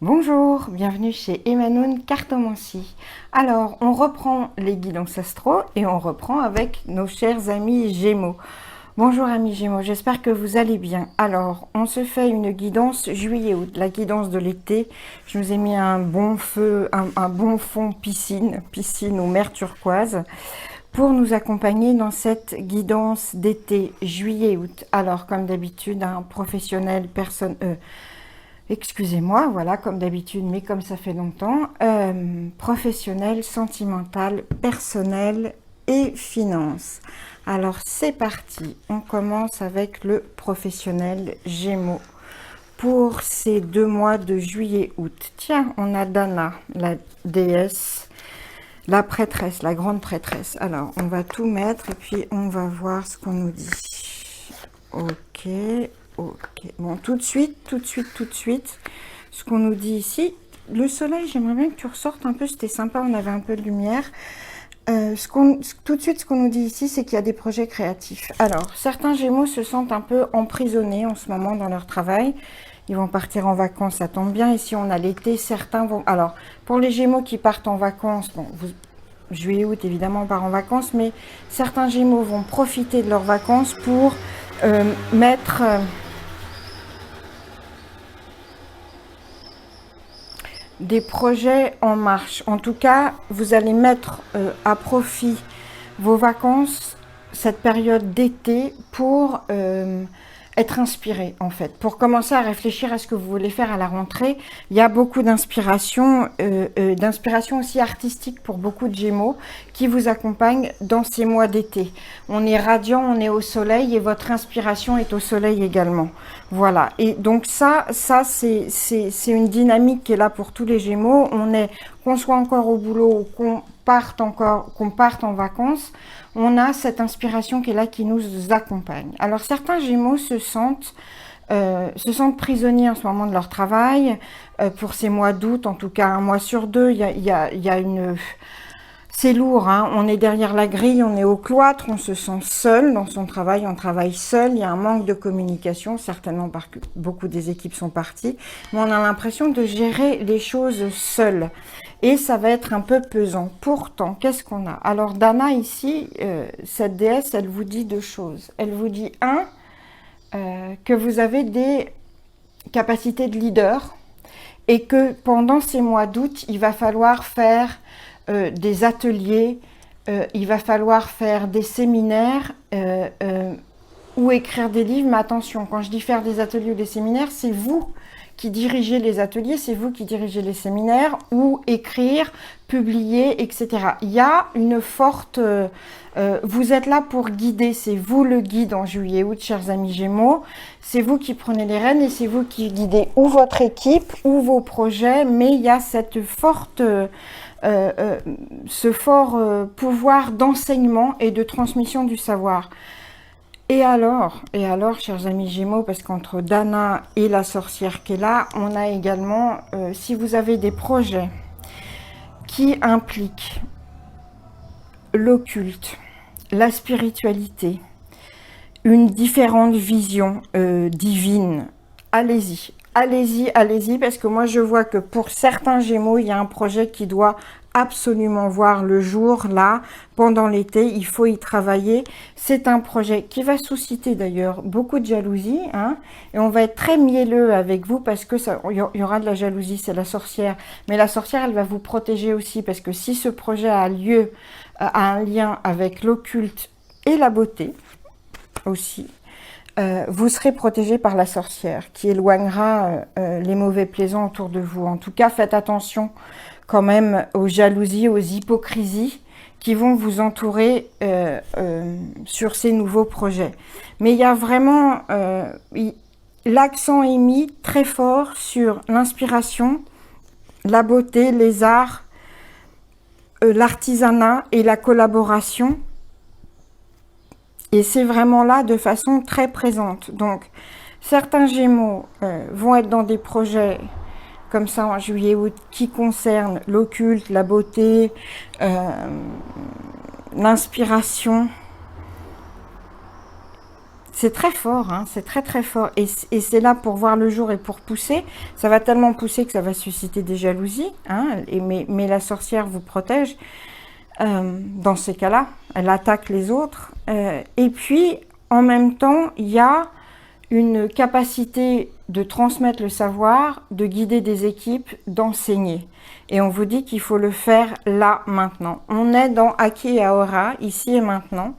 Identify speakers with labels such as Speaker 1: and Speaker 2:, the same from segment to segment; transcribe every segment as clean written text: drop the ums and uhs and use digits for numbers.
Speaker 1: Bonjour, bienvenue chez Emanoun Cartomancie. Alors, on reprend les guidances astro et on reprend avec nos chers amis Gémeaux. Bonjour amis Gémeaux, j'espère que vous allez bien. Alors, on se fait une guidance juillet-août, la guidance de l'été. Je vous ai mis un bon feu, un bon fond piscine ou mer turquoise pour nous accompagner dans cette guidance d'été juillet-août. Alors, comme d'habitude, un professionnel, excusez-moi, voilà, comme d'habitude, mais comme ça fait longtemps, professionnel, sentimental, personnel et finance. Alors c'est parti, on commence avec le professionnel Gémeaux pour ces 2 mois de juillet-août. Tiens, on a Dana, la déesse, la prêtresse, la grande prêtresse. Alors, on va tout mettre et puis on va voir ce qu'on nous dit. Ok, ok. Bon, tout de suite, ce qu'on nous dit ici. Le soleil, j'aimerais bien que tu ressortes un peu, c'était sympa, on avait un peu de lumière. Tout de suite, ce qu'on nous dit ici, c'est qu'il y a des projets créatifs. Alors, certains Gémeaux se sentent un peu emprisonnés en ce moment dans leur travail. Ils vont partir en vacances, ça tombe bien. Ici, on a l'été, certains vont... Alors, pour les Gémeaux qui partent en vacances, bon, juillet, août, évidemment, on part en vacances, mais certains Gémeaux vont profiter de leurs vacances pour mettre... des projets en marche. En tout cas, vous allez mettre à profit vos vacances, cette période d'été, pour être inspiré, en fait. Pour commencer à réfléchir à ce que vous voulez faire à la rentrée. Il y a beaucoup d'inspiration aussi artistique pour beaucoup de Gémeaux qui vous accompagnent dans ces mois d'été. On est radiant, on est au soleil et votre inspiration est au soleil également. Voilà. Et donc ça c'est une dynamique qui est là pour tous les Gémeaux. Qu'on soit encore au boulot ou qu'on parte en vacances, on a cette inspiration qui est là, qui nous accompagne. Alors certains Gémeaux se sentent prisonniers en ce moment de leur travail, pour ces mois d'août, en tout cas un mois sur deux, il y a une... C'est lourd, hein. On est derrière la grille, on est au cloître, on se sent seul dans son travail, on travaille seul, il y a un manque de communication, certainement parce que beaucoup des équipes sont parties, mais on a l'impression de gérer les choses seul. Et ça va être un peu pesant. Pourtant, qu'est-ce qu'on a? Alors Dana ici, cette déesse, elle vous dit deux choses. Elle vous dit, que vous avez des capacités de leader et que pendant ces mois d'août, il va falloir faire des ateliers, il va falloir faire des séminaires ou écrire des livres. Mais attention, quand je dis faire des ateliers ou des séminaires, c'est vous qui dirigez les ateliers, c'est vous qui dirigez les séminaires, ou écrire, publier, etc. Il y a une forte... vous êtes là pour guider, c'est vous le guide en juillet-août, chers amis Gémeaux. C'est vous qui prenez les rênes et c'est vous qui guidez ou votre équipe ou vos projets, mais il y a cette forte... ce fort pouvoir d'enseignement et de transmission du savoir. Et alors, chers amis Gémeaux, parce qu'entre Dana et la sorcière qui est là, on a également, si vous avez des projets qui impliquent l'occulte, la spiritualité, une différente vision divine, allez-y. Allez-y, allez-y, parce que moi je vois que pour certains Gémeaux, il y a un projet qui doit absolument voir le jour, là, pendant l'été, il faut y travailler. C'est un projet qui va susciter d'ailleurs beaucoup de jalousie, hein, et on va être très mielleux avec vous parce que il y aura de la jalousie, c'est la sorcière. Mais la sorcière, elle va vous protéger aussi, parce que si ce projet a un lien avec l'occulte et la beauté aussi, vous serez protégé par la sorcière qui éloignera les mauvais plaisants autour de vous. En tout cas, faites attention quand même aux jalousies, aux hypocrisies qui vont vous entourer sur ces nouveaux projets. Mais il y a vraiment... l'accent est mis très fort sur l'inspiration, la beauté, les arts, l'artisanat et la collaboration. Et c'est vraiment là de façon très présente. Donc, certains Gémeaux vont être dans des projets comme ça en juillet-août qui concernent l'occulte, la beauté, l'inspiration. C'est très fort, hein, c'est très très fort. Et c'est là pour voir le jour et pour pousser. Ça va tellement pousser que ça va susciter des jalousies. Hein, mais la sorcière vous protège. Dans ces cas-là, elle attaque les autres. Et puis, en même temps, il y a une capacité de transmettre le savoir, de guider des équipes, d'enseigner. Et on vous dit qu'il faut le faire là, maintenant. On est dans Aki et Aora, ici et maintenant.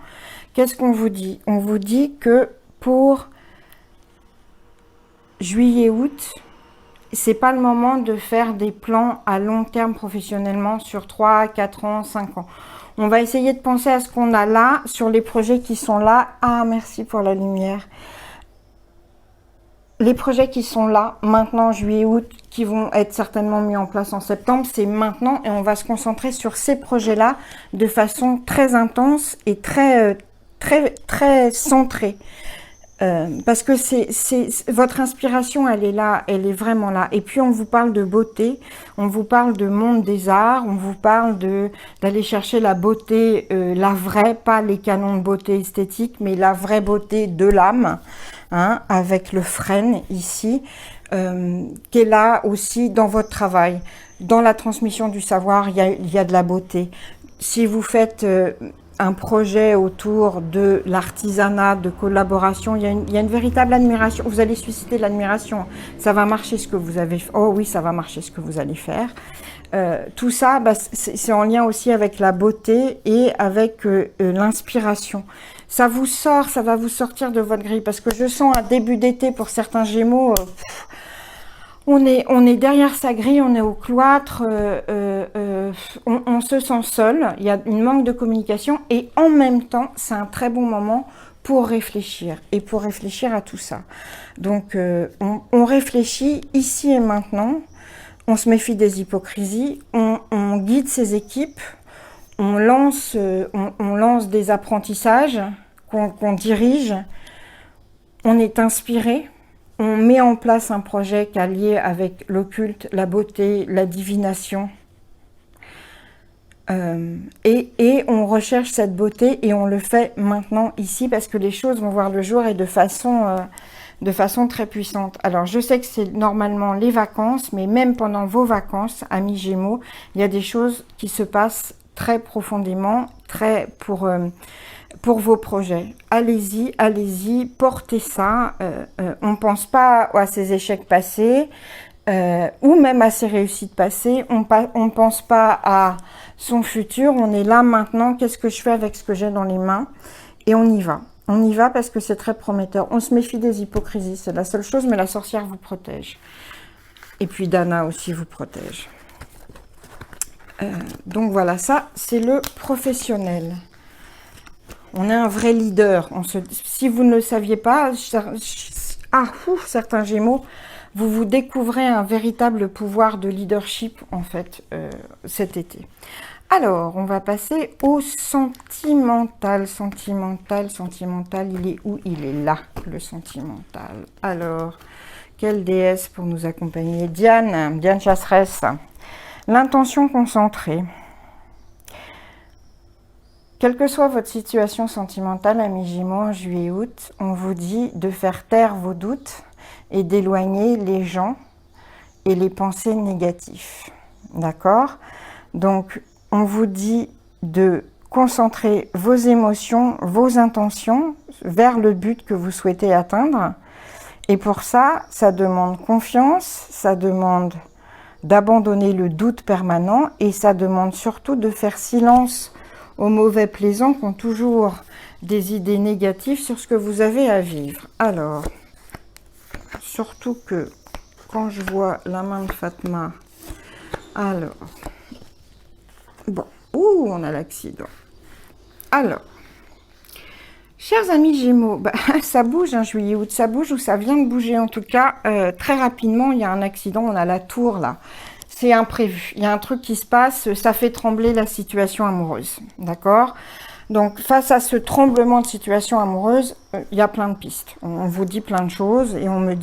Speaker 1: Qu'est-ce qu'on vous dit? On vous dit que pour juillet-août, c'est pas le moment de faire des plans à long terme professionnellement sur 3, 4 ans, 5 ans. On va essayer de penser à ce qu'on a là, sur les projets qui sont là. Ah, merci pour la lumière. Les projets qui sont là, maintenant, juillet, août, qui vont être certainement mis en place en septembre, c'est maintenant et on va se concentrer sur ces projets-là de façon très intense et très centrée. Parce que votre inspiration, elle est là, elle est vraiment là. Et puis on vous parle de beauté, on vous parle de monde des arts, on vous parle d'aller chercher la beauté, la vraie, pas les canons de beauté esthétique, mais la vraie beauté de l'âme, hein, avec le frêne ici, qui est là aussi dans votre travail. Dans la transmission du savoir, il y a de la beauté. Si vous faites un projet autour de l'artisanat, de collaboration, il y a une véritable admiration. Vous allez susciter l'admiration. Ça va marcher ce que vous avez fait. Oh oui, ça va marcher ce que vous allez faire. Tout ça, bah, c'est en lien aussi avec la beauté et avec l'inspiration. Ça vous sort, ça va vous sortir de votre grille. Parce que je sens un début d'été pour certains Gémeaux. On est derrière sa grille, on est au cloître, on se sent seul, il y a une manque de communication et en même temps, c'est un très bon moment pour réfléchir et pour réfléchir à tout ça. Donc, on réfléchit ici et maintenant, on se méfie des hypocrisies, on guide ses équipes, on lance des apprentissages qu'on dirige, on est inspiré. On met en place un projet qui est lié avec l'occulte, la beauté, la divination. Et on recherche cette beauté et on le fait maintenant ici parce que les choses vont voir le jour et de façon très puissante. Alors je sais que c'est normalement les vacances, mais même pendant vos vacances, amis Gémeaux, il y a des choses qui se passent très profondément, pour vos projets. Allez-y, allez-y, portez ça. On ne pense pas à ces échecs passés ou même à ses réussites passées. On ne pense pas à son futur. On est là maintenant. Qu'est-ce que je fais avec ce que j'ai dans les mains? Et on y va. On y va parce que c'est très prometteur. On se méfie des hypocrisies. C'est la seule chose, mais la sorcière vous protège. Et puis Dana aussi vous protège. Donc voilà, ça c'est le professionnel. On est un vrai leader. Si vous ne le saviez pas, certains Gémeaux, vous découvrez un véritable pouvoir de leadership, en fait, cet été. Alors, on va passer au sentimental. Sentimental, il est où? Il est là, le sentimental. Alors, quelle déesse pour nous accompagner? Diane Chasseresse. L'intention concentrée. Quelle que soit votre situation sentimentale, amis Gémeaux, en juillet-août, on vous dit de faire taire vos doutes et d'éloigner les gens et les pensées négatives. D'accord? Donc, on vous dit de concentrer vos émotions, vos intentions vers le but que vous souhaitez atteindre. Et pour ça, ça demande confiance, ça demande d'abandonner le doute permanent et ça demande surtout de faire silence aux mauvais plaisants qui ont toujours des idées négatives sur ce que vous avez à vivre. Alors, surtout que quand je vois la main de Fatma, alors, bon, on a l'accident. Alors, chers amis Gémeaux, ça bouge, hein, juillet-août, ça bouge ou ça vient de bouger en tout cas. Très rapidement, il y a un accident, on a la tour là. C'est imprévu, il y a un truc qui se passe, ça fait trembler la situation amoureuse, d'accord? Donc, face à ce tremblement de situation amoureuse, il y a plein de pistes. On vous dit plein de choses et on me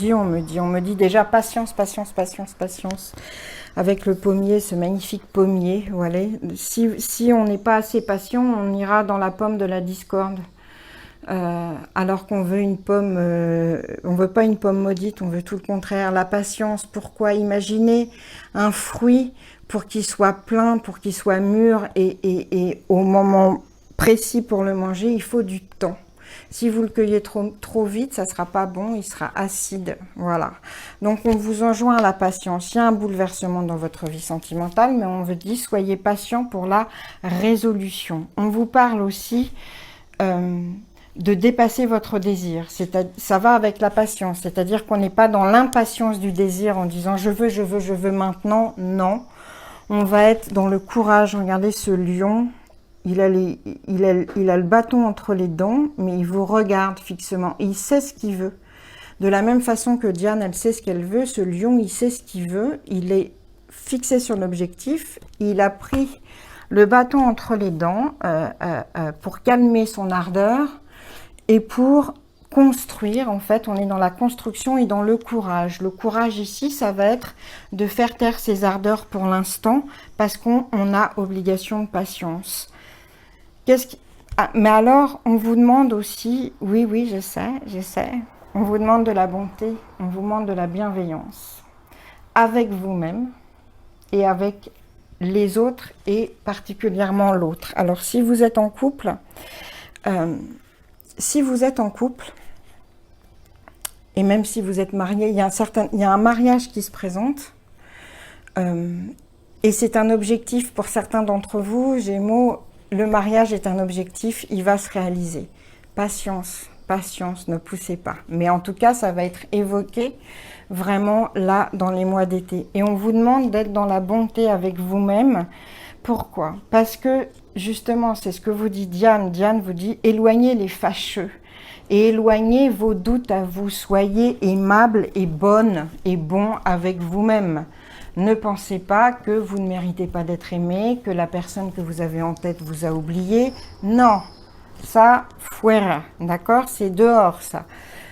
Speaker 1: dit déjà patience, patience, patience, patience. Avec le pommier, ce magnifique pommier, voilà. Si on n'est pas assez patient, on ira dans la pomme de la discorde. alors qu'on veut une pomme, on veut pas une pomme maudite, on veut tout le contraire. La patience, pourquoi? Imaginez un fruit pour qu'il soit plein, pour qu'il soit mûr et au moment précis pour le manger, il faut du temps. Si vous le cueillez trop vite, ça sera pas bon, il sera acide. Voilà. Donc on vous enjoint à la patience. Il y a un bouleversement dans votre vie sentimentale, mais on vous dit soyez patient pour la résolution. On vous parle aussi de dépasser votre désir. Ça va avec la patience, c'est-à-dire qu'on n'est pas dans l'impatience du désir en disant je veux maintenant. Non, on va être dans le courage. Regardez ce lion. Il a le bâton entre les dents, mais il vous regarde fixement. Il sait ce qu'il veut. De la même façon que Diane, elle sait ce qu'elle veut, ce lion, il sait ce qu'il veut. Il est fixé sur l'objectif. Il a pris le bâton entre les dents pour calmer son ardeur et pour construire. En fait, on est dans la construction et dans le courage. Le courage ici, ça va être de faire taire ses ardeurs pour l'instant parce qu'on a obligation de patience. Mais alors, on vous demande aussi, oui, je sais, on vous demande de la bonté, on vous demande de la bienveillance avec vous-même et avec les autres et particulièrement l'autre. Alors, si vous êtes en couple, et même si vous êtes marié, il y a un mariage qui se présente, et c'est un objectif pour certains d'entre vous, Gémeaux. Le mariage est un objectif, il va se réaliser. Patience, ne poussez pas. Mais en tout cas, ça va être évoqué vraiment là, dans les mois d'été. Et on vous demande d'être dans la bonté avec vous-même. Pourquoi? Parce que, justement, c'est ce que vous dit Diane. Diane vous dit, éloignez les fâcheux. Et éloignez vos doutes à vous. Soyez aimable et bonne et bon avec vous-même. Ne pensez pas que vous ne méritez pas d'être aimé, que la personne que vous avez en tête vous a oublié. Non, ça, fuera, d'accord? C'est dehors, ça.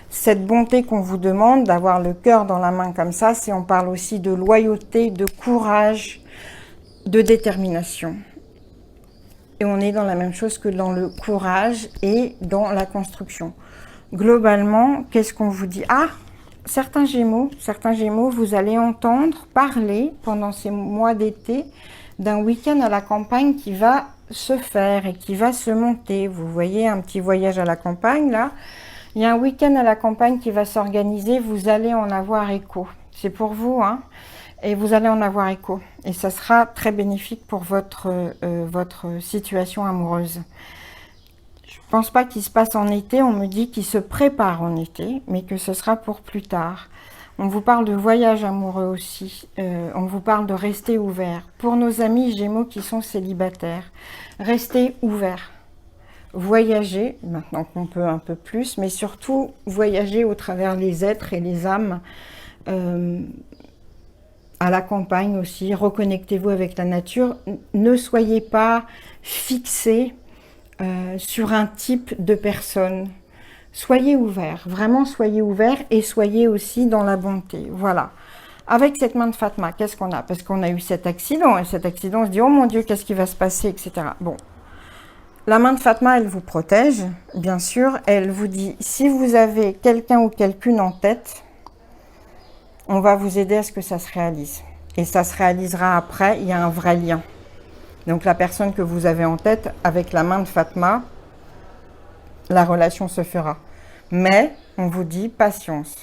Speaker 1: Cette bonté qu'on vous demande, d'avoir le cœur dans la main comme ça, on parle aussi de loyauté, de courage, de détermination. Et on est dans la même chose que dans le courage et dans la construction. Globalement, qu'est-ce qu'on vous dit? Ah, certains Gémeaux, vous allez entendre parler pendant ces mois d'été d'un week-end à la campagne qui va se faire et qui va se monter. Vous voyez un petit voyage à la campagne là. Il y a un week-end à la campagne qui va s'organiser. Vous allez en avoir écho. C'est pour vous, hein. Et vous allez en avoir écho. Et ça sera très bénéfique pour votre situation amoureuse. Je pense pas qu'il se passe en été, on me dit qu'il se prépare en été, mais que ce sera pour plus tard. On vous parle de voyage amoureux aussi, on vous parle de rester ouvert. Pour nos amis Gémeaux qui sont célibataires, restez ouverts. Voyager, maintenant qu'on peut un peu plus, mais surtout voyager au travers les êtres et les âmes, à la campagne aussi, reconnectez-vous avec la nature. Ne soyez pas fixés sur un type de personne. Soyez ouverts, vraiment soyez ouverts et soyez aussi dans la bonté. Voilà. Avec cette main de Fatma, qu'est-ce qu'on a? Parce qu'on a eu cet accident, et cet accident, on se dit, oh mon Dieu, qu'est-ce qui va se passer, etc. Bon, la main de Fatma, elle vous protège, bien sûr. Elle vous dit, si vous avez quelqu'un ou quelqu'une en tête, on va vous aider à ce que ça se réalise. Et ça se réalisera après, il y a un vrai lien. Donc la personne que vous avez en tête, avec la main de Fatma, la relation se fera. Mais, on vous dit, patience.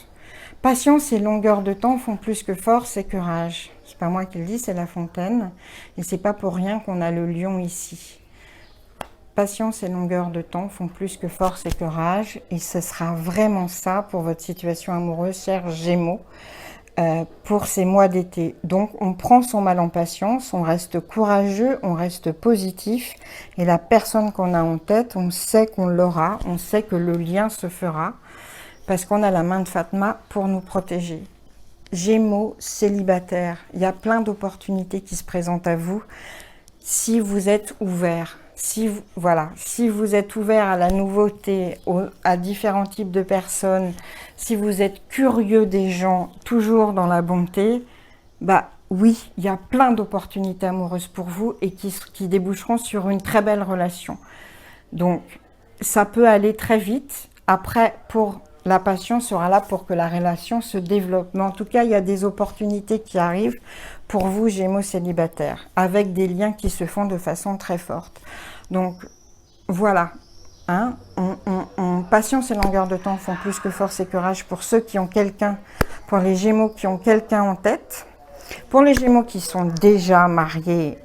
Speaker 1: Patience et longueur de temps font plus que force et courage. C'est pas moi qui le dis, c'est La Fontaine. Et c'est pas pour rien qu'on a le lion ici. Patience et longueur de temps font plus que force et courage. Et ce sera vraiment ça pour votre situation amoureuse, chers Gémeaux. Pour ces mois d'été. Donc, on prend son mal en patience, on reste courageux, on reste positif. Et la personne qu'on a en tête, on sait qu'on l'aura, on sait que le lien se fera, parce qu'on a la main de Fatma pour nous protéger. Gémeaux, célibataires, il y a plein d'opportunités qui se présentent à vous si vous êtes ouverts. Si vous êtes ouvert à la nouveauté, à différents types de personnes, si vous êtes curieux des gens, toujours dans la bonté, bah oui, il y a plein d'opportunités amoureuses pour vous et qui déboucheront sur une très belle relation. Donc, ça peut aller très vite. Après, la passion sera là pour que la relation se développe. Mais en tout cas, il y a des opportunités qui arrivent pour vous, Gémeaux célibataires, avec des liens qui se font de façon très forte. Donc, voilà. Hein, patience et longueur de temps font plus que force et courage pour ceux qui ont quelqu'un, pour les Gémeaux qui ont quelqu'un en tête. Pour les Gémeaux qui sont déjà mariés,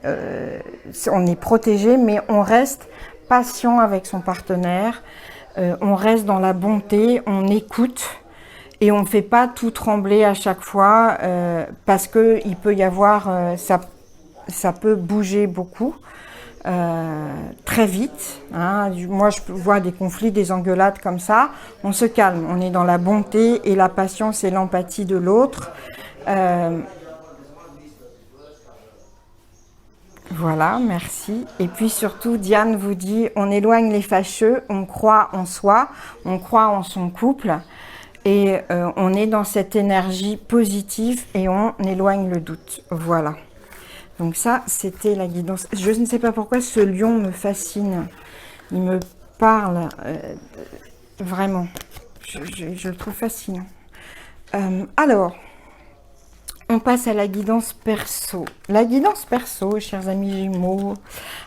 Speaker 1: on est protégé, mais on reste patient avec son partenaire, on reste dans la bonté, on écoute et on ne fait pas tout trembler à chaque fois parce qu'il peut y avoir, ça peut bouger beaucoup. Très vite, hein. Moi je vois des conflits, des engueulades comme ça, on se calme, on est dans la bonté et la patience et l'empathie de l'autre. Voilà, merci. Et puis surtout, Diane vous dit, on éloigne les fâcheux, on croit en soi, on croit en son couple et on est dans cette énergie positive et on éloigne le doute. Voilà. Donc ça, c'était la guidance. Je ne sais pas pourquoi ce lion me fascine. Il me parle vraiment. Je le trouve fascinant. Alors, on passe à la guidance perso. La guidance perso, chers amis Gémeaux.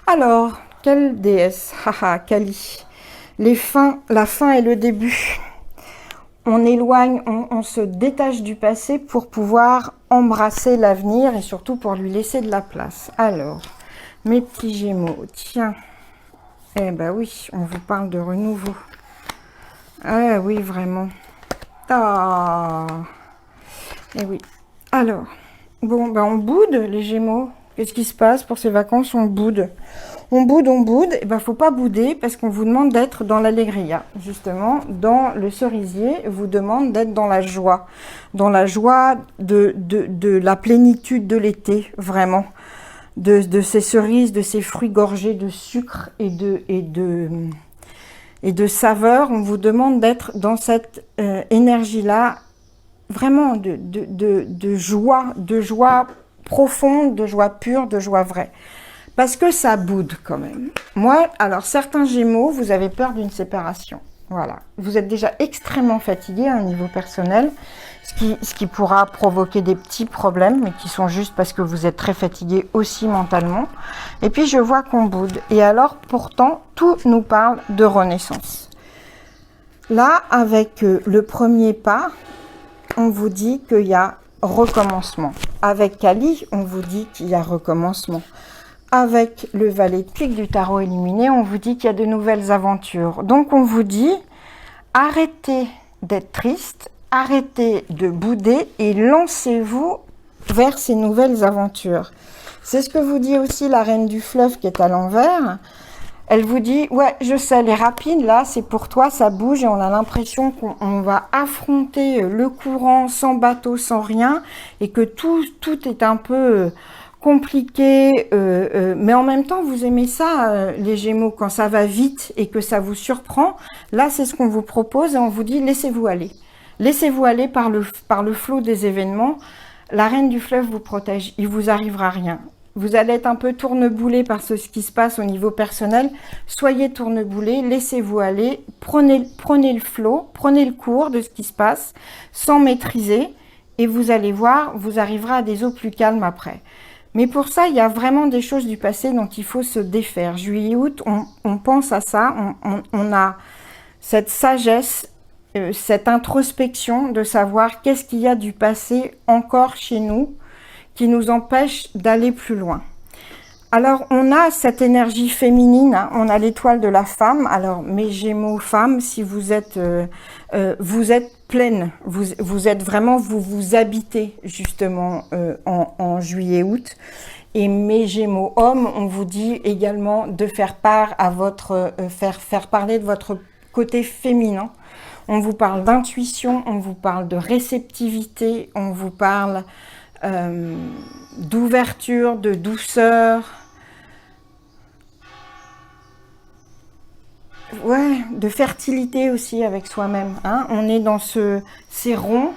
Speaker 1: Alors, quelle déesse? Haha, Kali. La fin et le début. On éloigne, on se détache du passé pour pouvoir embrasser l'avenir et surtout pour lui laisser de la place. Alors, mes petits Gémeaux, tiens. Eh ben oui, on vous parle de renouveau. Ah oui, vraiment. Ah. Eh oui. Alors, bon, ben on boude les Gémeaux. Qu'est-ce qui se passe pour ces vacances? On boude. On boude. Et ben faut pas bouder parce qu'on vous demande d'être dans l'allégria. Justement, dans le cerisier, vous demande d'être dans la joie. Dans la joie de la plénitude de l'été, vraiment. De ces cerises, de ces fruits gorgés de sucre et de saveur. On vous demande d'être dans cette énergie-là. Vraiment de joie profonde, de joie pure, de joie vraie. Parce que ça boude quand même. Moi, alors certains Gémeaux, vous avez peur d'une séparation. Voilà. Vous êtes déjà extrêmement fatigué à un niveau personnel, ce qui pourra provoquer des petits problèmes, mais qui sont juste parce que vous êtes très fatigué aussi mentalement. Et puis je vois qu'on boude. Et alors pourtant, tout nous parle de renaissance. Là, avec le premier pas, on vous dit qu'il y a recommencement. Avec Kali, on vous dit qu'il y a recommencement. Avec le valet de pique du tarot illuminé, on vous dit qu'il y a de nouvelles aventures. Donc on vous dit, arrêtez d'être triste, arrêtez de bouder et lancez-vous vers ces nouvelles aventures. C'est ce que vous dit aussi la reine du fleuve qui est à l'envers. Elle vous dit, ouais, je sais, les rapides, là, c'est pour toi, ça bouge et on a l'impression qu'on va affronter le courant sans bateau, sans rien et que tout est un peu compliqué. Mais en même temps, vous aimez ça, les Gémeaux, quand ça va vite et que ça vous surprend. Là, c'est ce qu'on vous propose et on vous dit, laissez-vous aller. Laissez-vous aller par le flot des événements. La reine du fleuve vous protège, il vous arrivera rien. Vous allez être un peu tourneboulé par ce qui se passe au niveau personnel. Soyez tourneboulé, laissez-vous aller, prenez le flot, prenez le cours de ce qui se passe, sans maîtriser, et vous allez voir, vous arriverez à des eaux plus calmes après. Mais pour ça, il y a vraiment des choses du passé dont il faut se défaire. Juillet-août, on pense à ça, on a cette sagesse, cette introspection de savoir qu'est-ce qu'il y a du passé encore chez nous, qui nous empêche d'aller plus loin. Alors, on a cette énergie féminine, hein, on a l'étoile de la femme. Alors, mes Gémeaux femmes, si vous êtes pleine, vous êtes vraiment, vous habitez justement en juillet-août. Et mes Gémeaux hommes, on vous dit également de faire part à votre, faire parler de votre côté féminin. On vous parle d'intuition, on vous parle de réceptivité, on vous parle d'ouverture, de douceur, ouais, de fertilité aussi avec soi-même. Hein. On est dans c'est rond,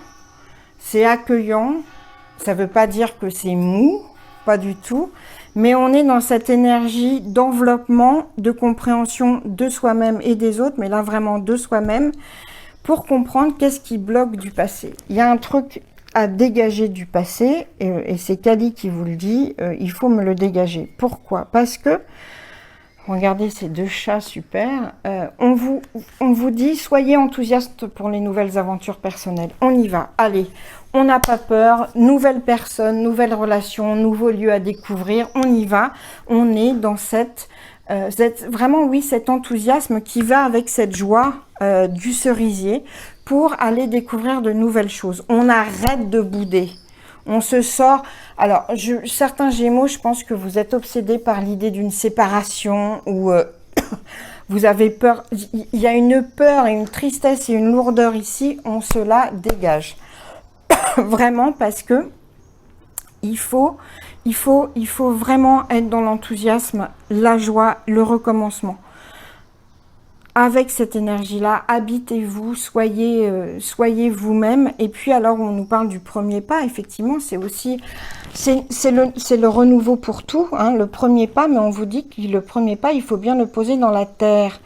Speaker 1: c'est accueillant. Ça ne veut pas dire que c'est mou, pas du tout. Mais on est dans cette énergie d'enveloppement, de compréhension de soi-même et des autres, mais là vraiment de soi-même, pour comprendre qu'est-ce qui bloque du passé. Il y a un truc à dégager du passé, et c'est Kali qui vous le dit, il faut me le dégager. Pourquoi? Parce que, regardez ces deux chats super, on vous dit, soyez enthousiaste pour les nouvelles aventures personnelles. On y va, allez, on n'a pas peur, nouvelle personne, nouvelle relation, nouveau lieu à découvrir, on y va. On est dans vraiment, oui, cet enthousiasme qui va avec cette joie du cerisier pour aller découvrir de nouvelles choses. On arrête de bouder. On se sort. Alors, certains Gémeaux, je pense que vous êtes obsédés par l'idée d'une séparation ou vous avez peur. Il y a une peur et une tristesse et une lourdeur ici. On se la dégage. Vraiment, parce que il faut vraiment être dans l'enthousiasme, la joie, le recommencement. Avec cette énergie-là, habitez-vous, soyez vous-même. Et puis alors, on nous parle du premier pas. Effectivement, c'est aussi, c'est le renouveau pour tout, hein, le premier pas. Mais on vous dit que le premier pas, il faut bien le poser dans la terre.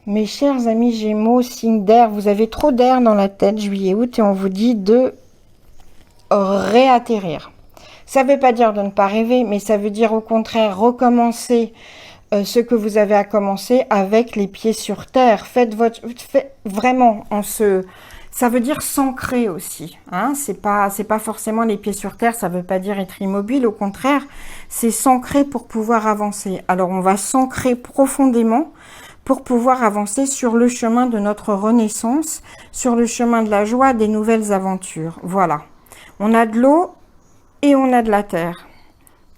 Speaker 1: Mes chers amis Gémeaux, signe d'air, vous avez trop d'air dans la tête, juillet, août, et on vous dit de réatterrir. Ça ne veut pas dire de ne pas rêver, mais ça veut dire au contraire recommencer ce que vous avez à commencer avec les pieds sur terre. Faites vraiment ça veut dire s'ancrer aussi. Hein, c'est pas forcément les pieds sur terre. Ça veut pas dire être immobile. Au contraire, c'est s'ancrer pour pouvoir avancer. Alors on va s'ancrer profondément pour pouvoir avancer sur le chemin de notre renaissance, sur le chemin de la joie, des nouvelles aventures. Voilà. On a de l'eau et on a de la terre.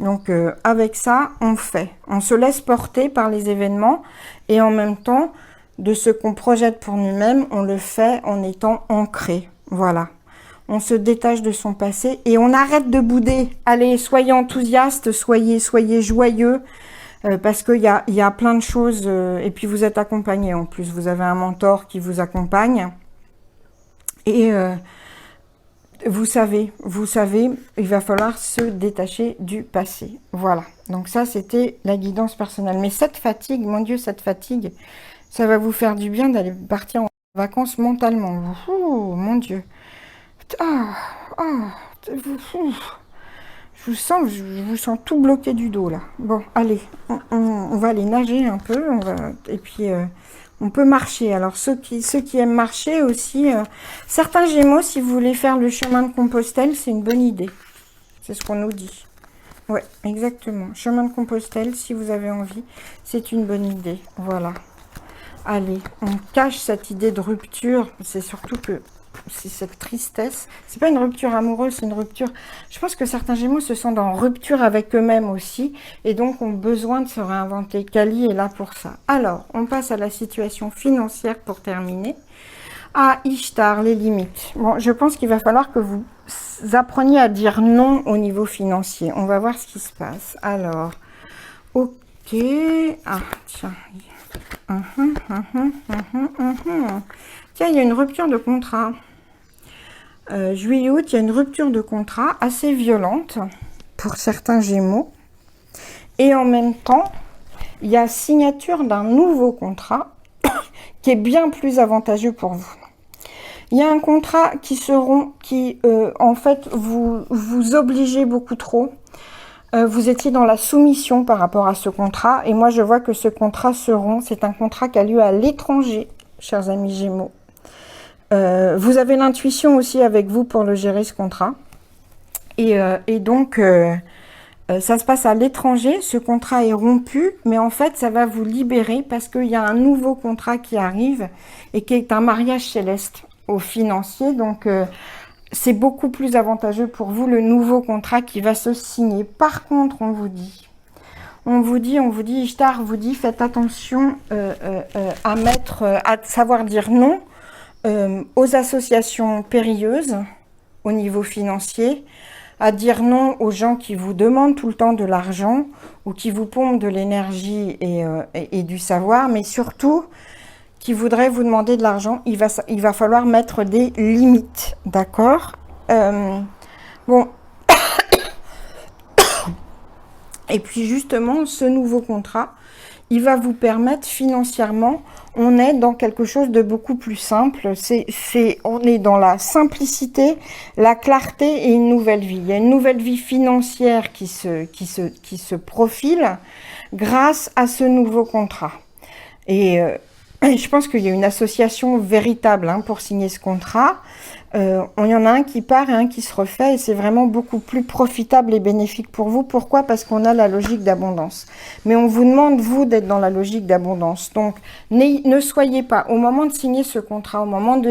Speaker 1: Donc avec ça, on se laisse porter par les événements et en même temps, de ce qu'on projette pour nous-mêmes, on le fait en étant ancré. Voilà. On se détache de son passé et on arrête de bouder. Allez, soyez enthousiastes, soyez joyeux parce qu'il y a plein de choses et puis vous êtes accompagné en plus. Vous avez un mentor qui vous accompagne et vous savez, il va falloir se détacher du passé. Voilà. Donc ça, c'était la guidance personnelle. Mais cette fatigue, mon Dieu, cette fatigue, ça va vous faire du bien d'aller partir en vacances mentalement. Oh, mon Dieu. Je vous sens tout bloqué du dos, là. Bon, allez, on va aller nager un peu. Et puis... on peut marcher. Alors, ceux qui aiment marcher aussi, certains Gémeaux, si vous voulez faire le chemin de Compostelle, c'est une bonne idée. C'est ce qu'on nous dit. Ouais, exactement. Chemin de Compostelle, si vous avez envie, c'est une bonne idée. Voilà. Allez, on cache cette idée de rupture. C'est surtout que c'est cette tristesse. C'est pas une rupture amoureuse, c'est une rupture... Je pense que certains Gémeaux se sentent en rupture avec eux-mêmes aussi et donc ont besoin de se réinventer. Kali est là pour ça. Alors, on passe à la situation financière pour terminer. Ah, Ishtar, les limites. Bon, je pense qu'il va falloir que vous appreniez à dire non au niveau financier. On va voir ce qui se passe. Alors, ok. Ah, tiens. Tiens, il y a une rupture de contrat. Juillet-août, il y a une rupture de contrat assez violente pour certains Gémeaux. Et en même temps, il y a signature d'un nouveau contrat qui est bien plus avantageux pour vous. Il y a un contrat qui en fait, vous obligez beaucoup trop. Vous étiez dans la soumission par rapport à ce contrat. Et moi, je vois que ce contrat c'est un contrat qui a lieu à l'étranger, chers amis Gémeaux. Vous avez l'intuition aussi avec vous pour le gérer, ce contrat. Et donc, ça se passe à l'étranger. Ce contrat est rompu, mais en fait, ça va vous libérer parce qu'il y a un nouveau contrat qui arrive et qui est un mariage céleste au financier. Donc, c'est beaucoup plus avantageux pour vous, le nouveau contrat qui va se signer. Par contre, on vous dit, Ishtar vous dit, faites attention à savoir dire non aux associations périlleuses au niveau financier, à dire non aux gens qui vous demandent tout le temps de l'argent ou qui vous pompent de l'énergie et du savoir, mais surtout qui voudraient vous demander de l'argent. Il va falloir mettre des limites, d'accord? Bon, Et puis justement, ce nouveau contrat, il va vous permettre financièrement, on est dans quelque chose de beaucoup plus simple. On est dans la simplicité, la clarté et une nouvelle vie. Il y a une nouvelle vie financière qui se profile grâce à ce nouveau contrat. Et je pense qu'il y a une association véritable pour signer ce contrat. Il y en a un qui part et un qui se refait, et c'est vraiment beaucoup plus profitable et bénéfique pour vous. Pourquoi? Parce qu'on a la logique d'abondance. Mais on vous demande, vous, d'être dans la logique d'abondance. Donc, ne soyez pas, au moment de signer ce contrat, au moment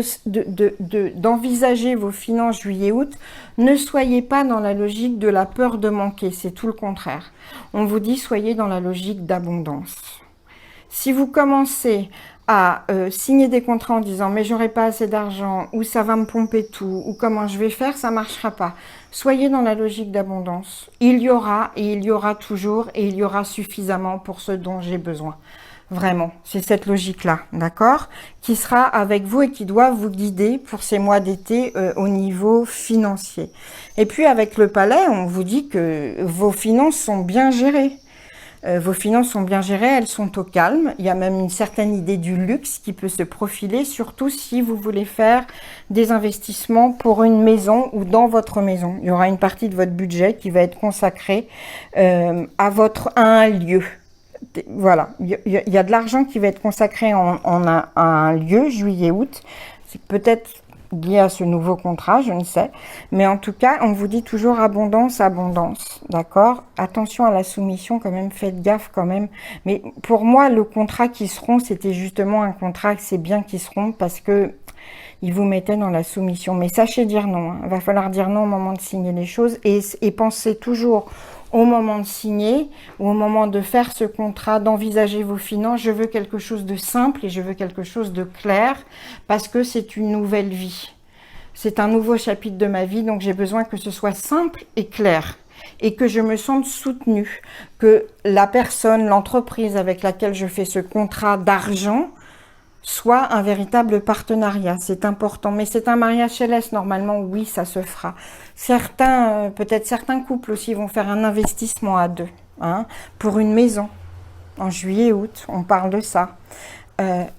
Speaker 1: d'envisager vos finances juillet-août, ne soyez pas dans la logique de la peur de manquer. C'est tout le contraire. On vous dit, soyez dans la logique d'abondance. Si vous commencez à signer des contrats en disant mais j'aurai pas assez d'argent, ou ça va me pomper tout, ou comment je vais faire, ça marchera pas. Soyez dans la logique d'abondance. Il y aura et il y aura toujours et il y aura suffisamment pour ce dont j'ai besoin. Vraiment, c'est cette logique-là, d'accord, qui sera avec vous et qui doit vous guider pour ces mois d'été au niveau financier. Et puis avec le palais, on vous dit que vos finances sont bien gérées. Vos finances sont bien gérées, elles sont au calme. Il y a même une certaine idée du luxe qui peut se profiler, surtout si vous voulez faire des investissements pour une maison ou dans votre maison. Il y aura une partie de votre budget qui va être consacrée à un lieu. Voilà, il y a de l'argent qui va être consacré à un lieu, juillet-août. C'est peut-être lié à ce nouveau contrat, je ne sais. Mais en tout cas, on vous dit toujours abondance, abondance. D'accord? Attention à la soumission quand même, faites gaffe quand même. Mais pour moi, le contrat qui se rompt, c'était justement un contrat que c'est bien qui se rompt parce que il vous mettait dans la soumission. Mais sachez dire non. Il va falloir dire non au moment de signer les choses et pensez toujours au moment de signer ou au moment de faire ce contrat, d'envisager vos finances. Je veux quelque chose de simple et je veux quelque chose de clair parce que c'est une nouvelle vie. C'est un nouveau chapitre de ma vie, donc j'ai besoin que ce soit simple et clair et que je me sente soutenue, que la personne, l'entreprise avec laquelle je fais ce contrat d'argent soit un véritable partenariat. C'est important, mais c'est un mariage céleste. Normalement, oui, ça se fera. Peut-être certains couples aussi vont faire un investissement à deux, pour une maison. En juillet-août, on parle de ça.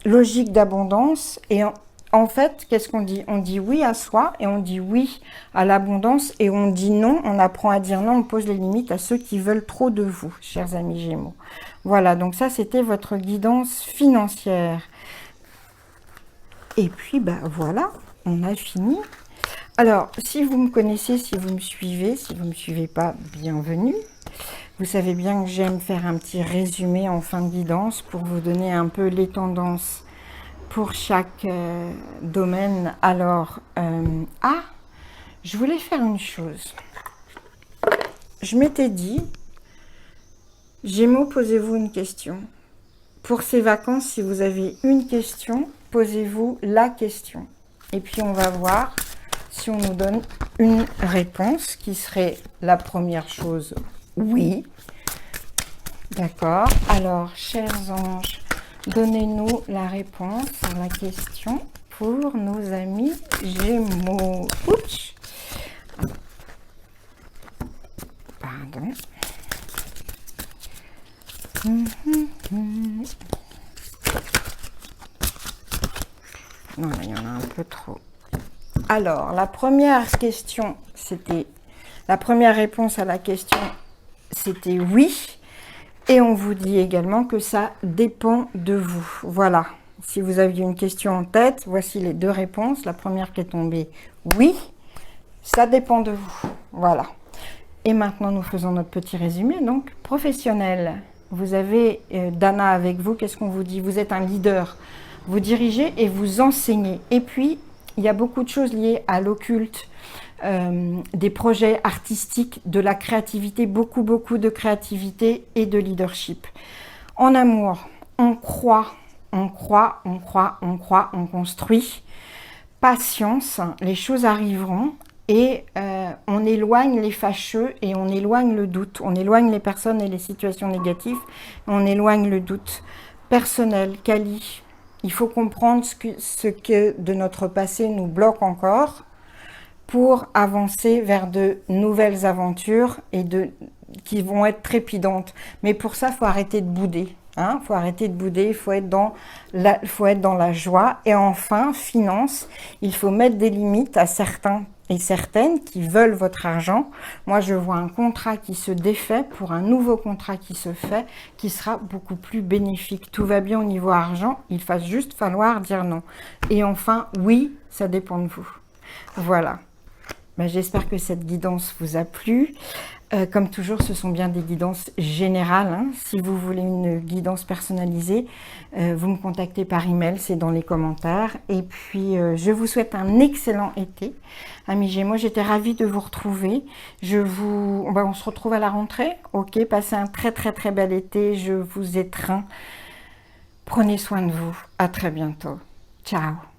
Speaker 1: Logique d'abondance. Et en fait, qu'est-ce qu'on dit? On dit oui à soi et on dit oui à l'abondance et on dit non, on apprend à dire non, on pose les limites à ceux qui veulent trop de vous, chers amis Gémeaux. Voilà, donc ça, c'était votre guidance financière. Et puis, voilà, on a fini. Alors, si vous me connaissez, si vous me suivez, si vous ne me suivez pas, bienvenue. Vous savez bien que j'aime faire un petit résumé en fin de guidance pour vous donner un peu les tendances pour chaque domaine. Alors, je voulais faire une chose. Je m'étais dit, Gémeaux, posez-vous une question. Pour ces vacances, si vous avez une question, posez-vous la question. Et puis, on va voir si on nous donne une réponse qui serait la première chose, oui. D'accord. Alors, chers anges, donnez-nous la réponse à la question pour nos amis Gémeaux. Ouch. Pardon. Non, là, il y en a un peu trop. Alors, la première réponse à la question, c'était oui. Et on vous dit également que ça dépend de vous. Voilà. Si vous aviez une question en tête, voici les deux réponses. La première qui est tombée, oui. Ça dépend de vous. Voilà. Et maintenant, nous faisons notre petit résumé. Donc, professionnel. Vous avez Dana avec vous. Qu'est-ce qu'on vous dit? Vous êtes un leader. Vous dirigez et vous enseignez. Et puis, il y a beaucoup de choses liées à l'occulte, des projets artistiques, de la créativité, beaucoup de créativité et de leadership. En amour, on croit, on construit. Patience, les choses arriveront et on éloigne les fâcheux et on éloigne le doute. On éloigne les personnes et les situations négatives, on éloigne le doute. Personnel, Kali. Il faut comprendre ce que de notre passé nous bloque encore pour avancer vers de nouvelles aventures et qui vont être trépidantes. Mais pour ça, il faut arrêter de bouder. Hein, faut arrêter de bouder, il faut être dans la joie. Et enfin, finance, il faut mettre des limites à certains et certaines qui veulent votre argent. Moi, je vois un contrat qui se défait pour un nouveau contrat qui se fait, qui sera beaucoup plus bénéfique. Tout va bien au niveau argent, il va juste falloir dire non. Et enfin, oui, ça dépend de vous. Voilà. Ben, j'espère que cette guidance vous a plu. Comme toujours, ce sont bien des guidances générales. Hein. Si vous voulez une guidance personnalisée, vous me contactez par email, c'est dans les commentaires. Et puis, je vous souhaite un excellent été. Amis Gémeaux, j'étais ravie de vous retrouver. On se retrouve à la rentrée. Ok, passez un très très très bel été. Je vous étreins. Prenez soin de vous. À très bientôt. Ciao.